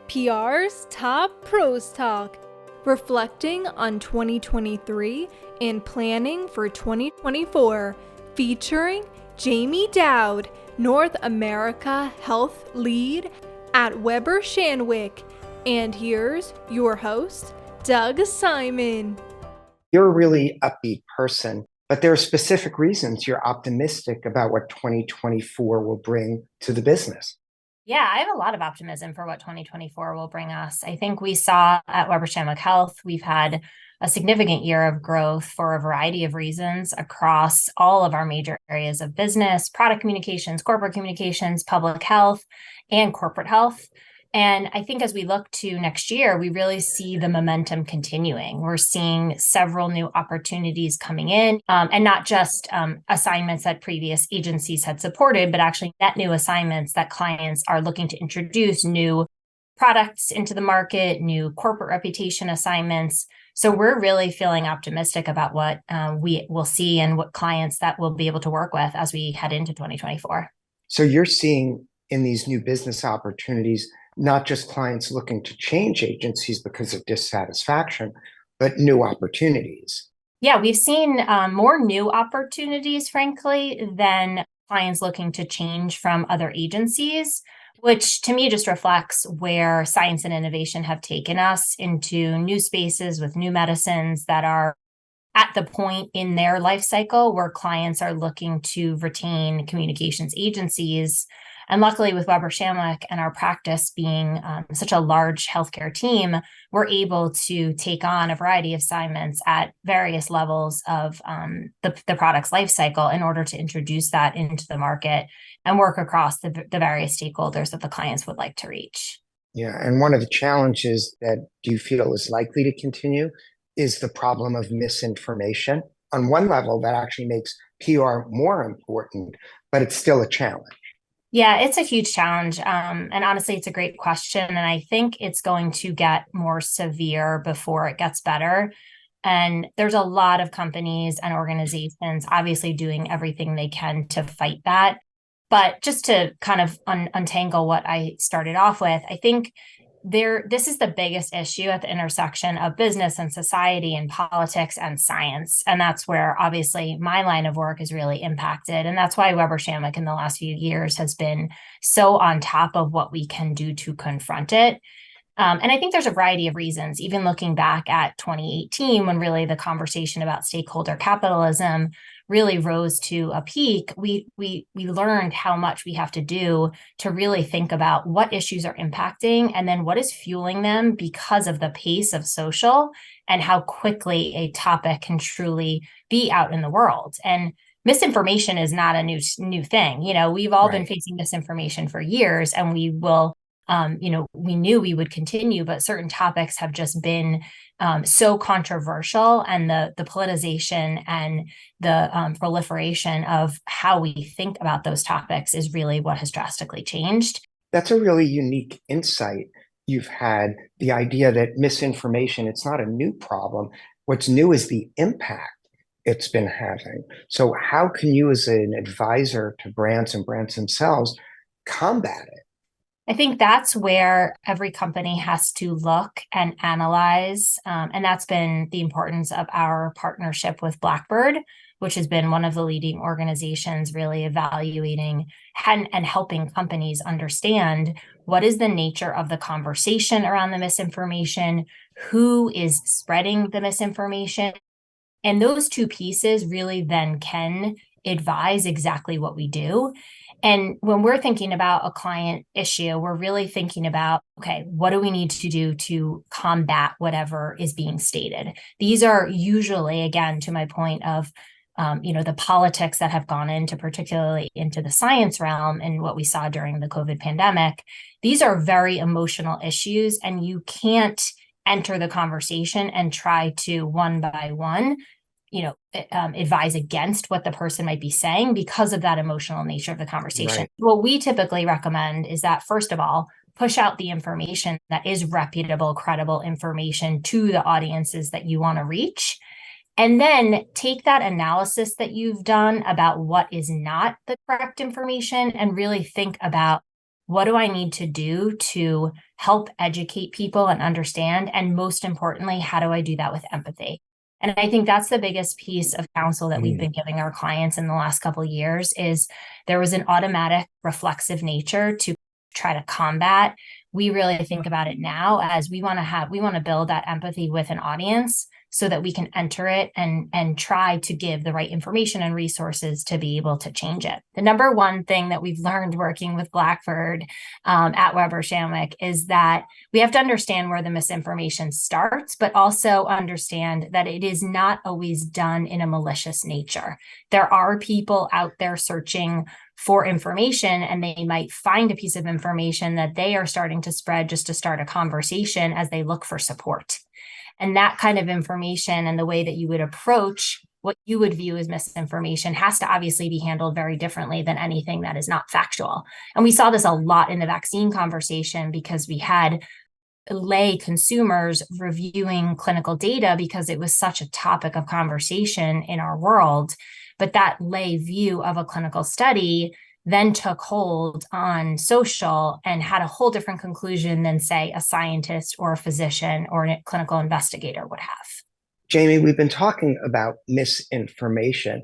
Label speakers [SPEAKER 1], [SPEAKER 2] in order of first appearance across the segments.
[SPEAKER 1] PR's Top Pros Talk, reflecting on 2023 and planning for 2024, featuring Jamie Dowd, North America Health Lead at Weber Shandwick. And here's your host, Doug Simon.
[SPEAKER 2] You're a really upbeat person, but there are specific reasons you're optimistic about what 2024 will bring to the business.
[SPEAKER 3] Yeah, I have a lot of optimism for what 2024 will bring us. I think we saw at Weber Shandwick Health, we've had a significant year of growth for a variety of reasons across all of our major areas of business, product communications, corporate communications, public health, and corporate health. And I think as we look to next year, we really see the momentum continuing. We're seeing several new opportunities coming in, and not just assignments that previous agencies had supported, but actually net new assignments that clients are looking to introduce new products into the market, new corporate reputation assignments. So we're really feeling optimistic about what we will see and what clients that we'll be able to work with as we head into 2024.
[SPEAKER 2] So you're seeing in these new business opportunities, not just clients looking to change agencies because of dissatisfaction, but new opportunities.
[SPEAKER 3] Yeah, we've seen more new opportunities, frankly, than clients looking to change from other agencies, which to me just reflects where science and innovation have taken us into new spaces with new medicines that are at the point in their life cycle where clients are looking to retain communications agencies. And luckily with Weber Shandwick and our practice being such a large healthcare team, we're able to take on a variety of assignments at various levels of the product's life cycle in order to introduce that into the market and work across the various stakeholders that the clients would like to reach.
[SPEAKER 2] Yeah, and one of the challenges that do you feel is likely to continue is the problem of misinformation. On one level, that actually makes PR more important, but it's still a challenge.
[SPEAKER 3] Yeah, it's a huge challenge. And honestly, it's a great question. And I think it's going to get more severe before it gets better. And there's a lot of companies and organizations obviously doing everything they can to fight that. But just to kind of untangle what I started off with, I think this is the biggest issue at the intersection of business and society and politics and science. And that's where obviously my line of work is really impacted. And that's why Weber Shandwick in the last few years has been so on top of what we can do to confront it. And I think there's a variety of reasons, even looking back at 2018, when really the conversation about stakeholder capitalism really rose to a peak, we learned how much we have to do to really think about what issues are impacting and then what is fueling them because of the pace of social and how quickly a topic can truly be out in the world. And misinformation is not a new thing. You know, we've all been facing misinformation for years, and we will we knew we would continue, but certain topics have just been so controversial, and the politicization and the proliferation of how we think about those topics is really what has drastically changed.
[SPEAKER 2] That's a really unique insight you've had, the idea that misinformation, it's not a new problem. What's new is the impact it's been having. So how can you as an advisor to brands and brands themselves combat it?
[SPEAKER 3] I think that's where every company has to look and analyze. And that's been the importance of our partnership with Blackbird, which has been one of the leading organizations really evaluating and helping companies understand what is the nature of the conversation around the misinformation, who is spreading the misinformation. And those two pieces really then can advise exactly what we do. And when we're thinking about a client issue, we're really thinking about, okay, what do we need to do to combat whatever is being stated? These are usually, again, to my point of, the politics that have gone into, particularly into the science realm and what we saw during the COVID pandemic. These are very emotional issues, and you can't enter the conversation and try to one by one advise against what the person might be saying because of that emotional nature of the conversation. Right. What we typically recommend is that, first of all, push out the information that is reputable, credible information to the audiences that you want to reach. And then take that analysis that you've done about what is not the correct information and really think about, what do I need to do to help educate people and understand? And most importantly, how do I do that with empathy? And I think that's the biggest piece of counsel that we've been giving our clients in the last couple of years is there was an automatic reflexive nature to try to combat. We really think about it now as we want to build that empathy with an audience so that we can enter it and try to give the right information and resources to be able to change it. The number one thing that we've learned working with Blackford at Weber Shandwick is that we have to understand where the misinformation starts, but also understand that it is not always done in a malicious nature. There are people out there searching for information, and they might find a piece of information that they are starting to spread just to start a conversation as they look for support. And that kind of information and the way that you would approach what you would view as misinformation has to obviously be handled very differently than anything that is not factual. And we saw this a lot in the vaccine conversation because we had lay consumers reviewing clinical data because it was such a topic of conversation in our world. But that lay view of a clinical study then took hold on social and had a whole different conclusion than, say, a scientist or a physician or a clinical investigator would have.
[SPEAKER 2] Jamie, we've been talking about misinformation.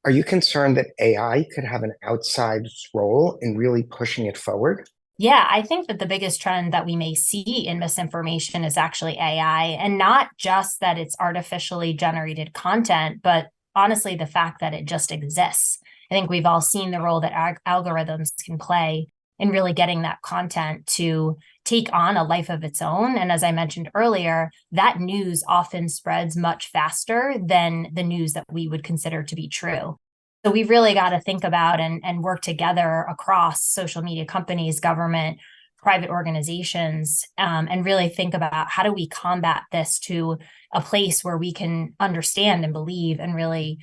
[SPEAKER 2] Are you concerned that AI could have an outsized role in really pushing it forward?
[SPEAKER 3] Yeah, I think that the biggest trend that we may see in misinformation is actually AI, and not just that it's artificially generated content, but honestly, the fact that it just exists. I think we've all seen the role that algorithms can play in really getting that content to take on a life of its own. And as I mentioned earlier, that news often spreads much faster than the news that we would consider to be true. So we've really got to think about and work together across social media companies, government, private organizations, and really think about how do we combat this to a place where we can understand and believe and really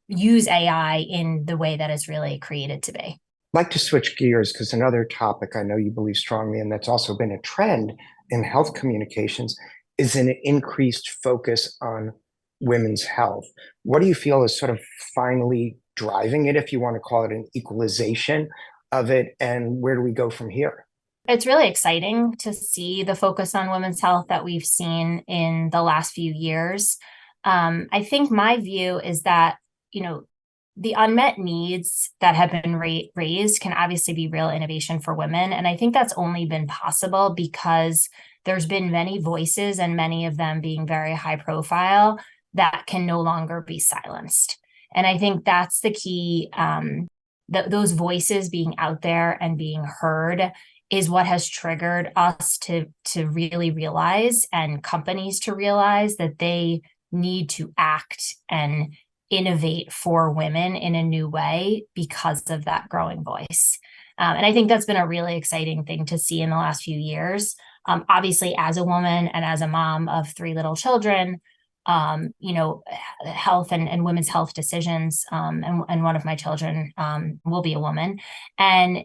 [SPEAKER 3] use AI in the way that it's really created to be.
[SPEAKER 2] I'd like to switch gears because another topic I know you believe strongly in that's also been a trend in health communications is an increased focus on women's health. What do you feel is sort of finally driving it, if you want to call it an equalization of it, and where do we go from here?
[SPEAKER 3] It's really exciting to see the focus on women's health that we've seen in the last few years. I think my view is that, the unmet needs that have been raised can obviously be real innovation for women. And I think that's only been possible because there's been many voices, and many of them being very high profile, that can no longer be silenced. And I think that's the key. Those voices being out there and being heard is what has triggered us to really realize, and companies to realize, that they need to act and innovate for women in a new way because of that growing voice. And I think that's been a really exciting thing to see in the last few years. Obviously, as a woman and as a mom of 3 little children, health and women's health decisions. And one of my children will be a woman. And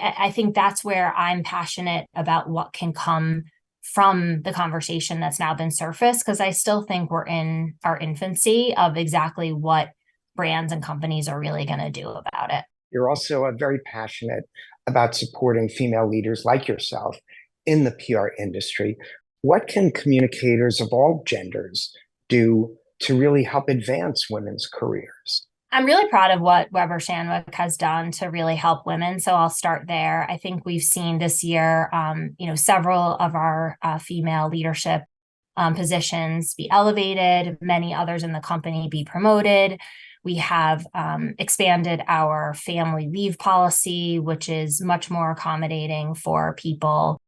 [SPEAKER 3] I think that's where I'm passionate about what can come from the conversation that's now been surfaced, because I still think we're in our infancy of exactly what brands and companies are really going to do about it.
[SPEAKER 2] You're also very passionate about supporting female leaders like yourself in the PR industry. What can communicators of all genders do to really help advance women's careers?
[SPEAKER 3] I'm really proud of what Weber Shandwick has done to really help women. So I'll start there. I think we've seen this year, several of our female leadership positions be elevated, many others in the company be promoted. We have expanded our family leave policy, which is much more accommodating for people,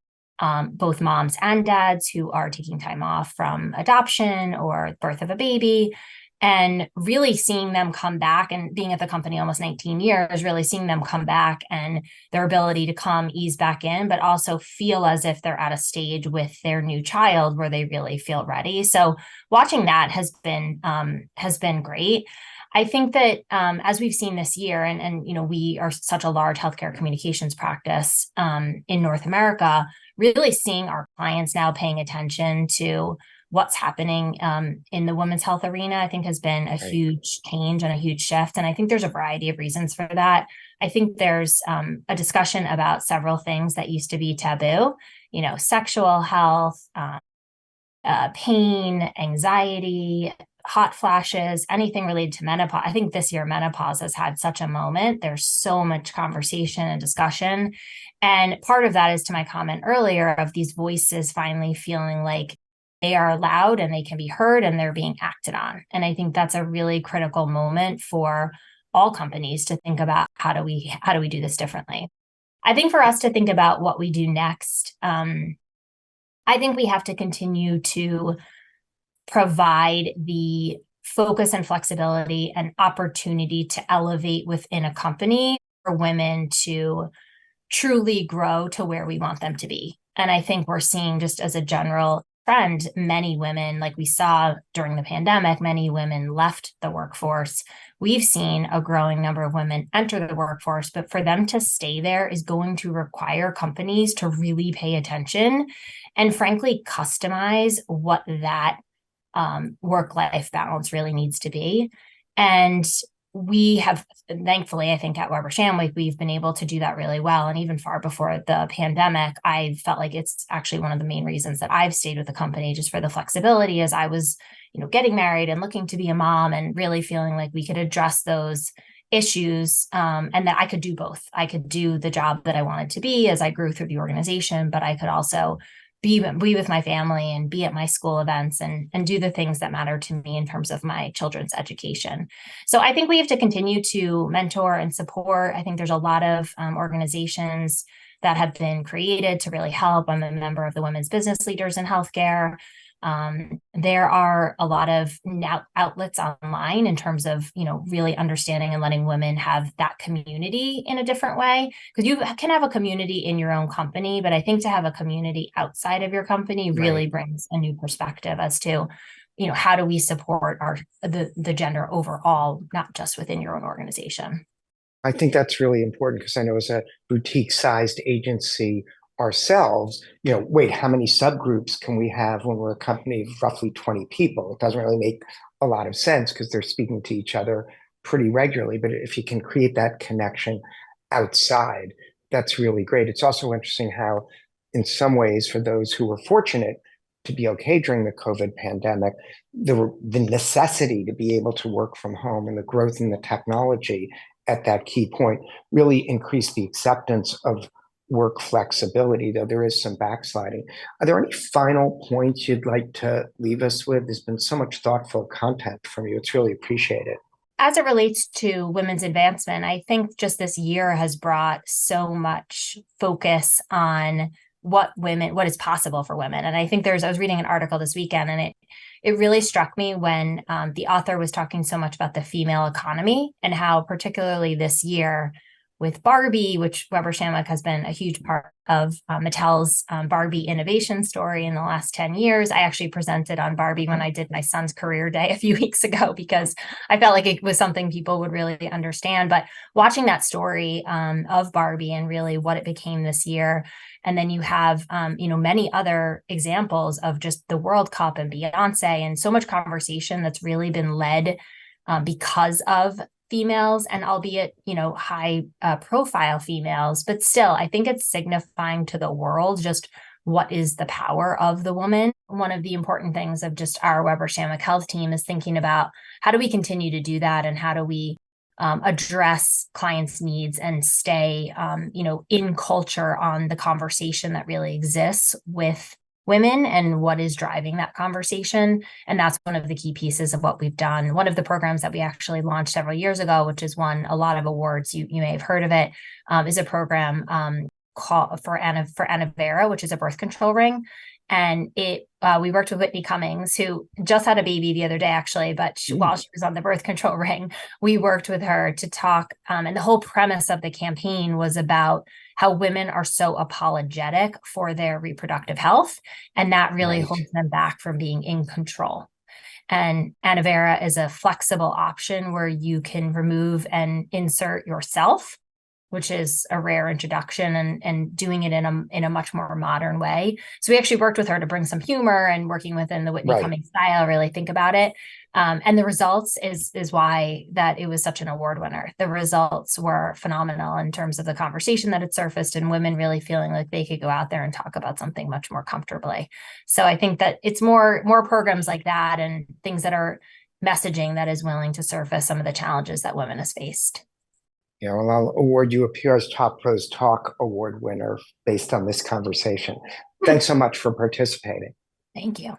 [SPEAKER 3] both moms and dads, who are taking time off from adoption or birth of a baby. And really seeing them come back, and being at the company almost 19 years, really seeing them come back and their ability to come ease back in, but also feel as if they're at a stage with their new child where they really feel ready. So watching that has been great. I think that as we've seen this year, and we are such a large healthcare communications practice in North America, really seeing our clients now paying attention to what's happening in the women's health arena, I think has been a huge change and a huge shift. And I think there's a variety of reasons for that. I think there's a discussion about several things that used to be taboo, sexual health, pain, anxiety, hot flashes, anything related to menopause. I think this year menopause has had such a moment. There's so much conversation and discussion. And part of that is to my comment earlier of these voices finally feeling like they are loud and they can be heard and they're being acted on. And I think that's a really critical moment for all companies to think about how do we do this differently. I think for us to think about what we do next, I think we have to continue to provide the focus and flexibility and opportunity to elevate within a company for women to truly grow to where we want them to be. And I think we're seeing, just as a general trend, many women, like we saw during the pandemic, many women left the workforce. We've seen a growing number of women enter the workforce, but for them to stay there is going to require companies to really pay attention and frankly customize what that work-life balance really needs to be. And we have, thankfully, I think at Weber Shandwick, we've been able to do that really well. And even far before the pandemic, I felt like it's actually one of the main reasons that I've stayed with the company, just for the flexibility, as I was, getting married and looking to be a mom and really feeling like we could address those issues, and that I could do both. I could do the job that I wanted to be as I grew through the organization, but I could also be with my family and be at my school events and do the things that matter to me in terms of my children's education. So I think we have to continue to mentor and support. I think there's a lot of organizations that have been created to really help. I'm a member of the Women's Business Leaders in Healthcare. There are a lot of now outlets online in terms of, really understanding and letting women have that community in a different way, because you can have a community in your own company, but I think to have a community outside of your company really brings a new perspective as to, how do we support the gender overall, not just within your own organization.
[SPEAKER 2] I think that's really important because I know as a boutique-sized agency ourselves, wait, how many subgroups can we have when we're a company of roughly 20 people? It doesn't really make a lot of sense because they're speaking to each other pretty regularly. But if you can create that connection outside, that's really great. It's also interesting how, in some ways, for those who were fortunate to be okay during the COVID pandemic, the necessity to be able to work from home and the growth in the technology at that key point really increased the acceptance of work flexibility, though there is some backsliding. Are there any final points you'd like to leave us with? There's been so much thoughtful content from you. It's really appreciated.
[SPEAKER 3] As it relates to women's advancement, I think just this year has brought so much focus on what is possible for women. And I think I was reading an article this weekend, and it really struck me when the author was talking so much about the female economy and how, particularly this year with Barbie, which Weber Shandwick has been a huge part of Mattel's Barbie innovation story in the last 10 years. I actually presented on Barbie when I did my son's career day a few weeks ago because I felt like it was something people would really understand. But watching that story of Barbie and really what it became this year, and then you have, many other examples of just the World Cup and Beyonce and so much conversation that's really been led because of females, and albeit, high profile females, but still, I think it's signifying to the world just what is the power of the woman. One of the important things of just our Weber Shandwick Health team is thinking about how do we continue to do that, and how do we address clients' needs and stay, in culture on the conversation that really exists with women and what is driving that conversation. And that's one of the key pieces of what we've done. One of the programs that we actually launched several years ago, which has won a lot of awards, you may have heard of it, is a program called for Anavera, which is a birth control ring. And we worked with Whitney Cummings, who just had a baby the other day, actually, but while she was on the birth control ring, we worked with her to talk. And the whole premise of the campaign was about how women are so apologetic for their reproductive health, and that really holds them back from being in control. And Anavera is a flexible option where you can remove and insert yourself which is a rare introduction, and doing it in a much more modern way. So we actually worked with her to bring some humor, and working within the Whitney
[SPEAKER 2] Right.
[SPEAKER 3] Cummings style, really think about it. And the results is why that it was such an award winner. The results were phenomenal in terms of the conversation that had surfaced, and women really feeling like they could go out there and talk about something much more comfortably. So I think that it's more programs like that and things that are messaging that is willing to surface some of the challenges that women has faced.
[SPEAKER 2] Yeah, well, I'll award you a PR's Top Pros Talk Award winner based on this conversation. Thanks so much for participating.
[SPEAKER 3] Thank you.